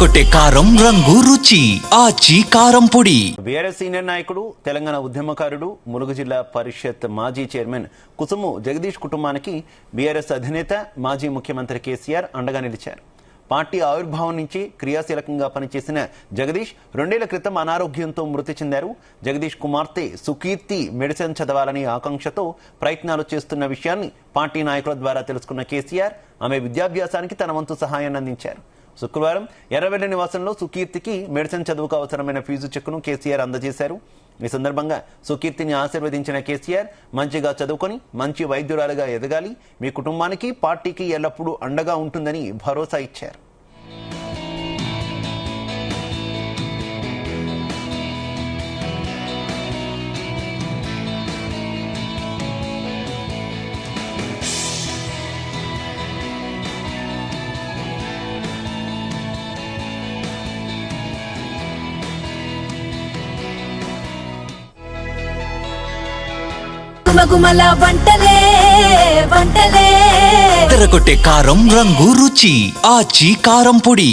తెరకొట్టే కారం రంగు రుచి ఆచి కారం పొడి. బీఆర్ఎస్ సీనియర్ నాయకుడు తెలంగాణ ఉద్యమకారుడు ములుగు జిల్లా పరిషత్ మాజీ చైర్మన్ కుసుము జగదీష్ కుటుంబానికి బీఆర్ఎస్ అధినేత మాజీ ముఖ్యమంత్రి కేసీఆర్ అండగా నిలిచారు. పార్టీ ఆవిర్భావం నుంచి క్రియాశీలకంగా పనిచేసిన జగదీష్ 2 ఏళ్ల క్రితం అనారోగ్యంతో మృతి చెందారు. జగదీష్ కుమార్తె సుకీర్తి మెడిసిన్ చదవాలని ఆకాంక్షతో ప్రయత్నాలు చేస్తున్న విషయాన్ని పార్టీ నాయకుల ద్వారా తెలుసుకున్న కేసీఆర్ ఆమె విద్యాభ్యాసానికి తన వంతు సహాయాన్ని అందించారు. శుక్రవారం ఎర్రవెల్లి నివాసంలో సుకీర్తికి మెడిసిన్ చదువుకు అవసరమైన ఫీజు చెక్కును కేసీఆర్ అందజేశారు. ఈ సందర్భంగా సుకీర్తిని ఆశీర్వదించిన కేసీఆర్ మంచిగా చదువుకొని మంచి వైద్యురాలుగా ఎదగాలి, మీ కుటుంబానికి పార్టీకి ఎల్లప్పుడూ అండగా ఉంటుందని భరోసా ఇచ్చారు. గుమగుమల వంటలే వంటలే తెరకొట్టే కారం రంగు రుచి ఆచి కారం పొడి.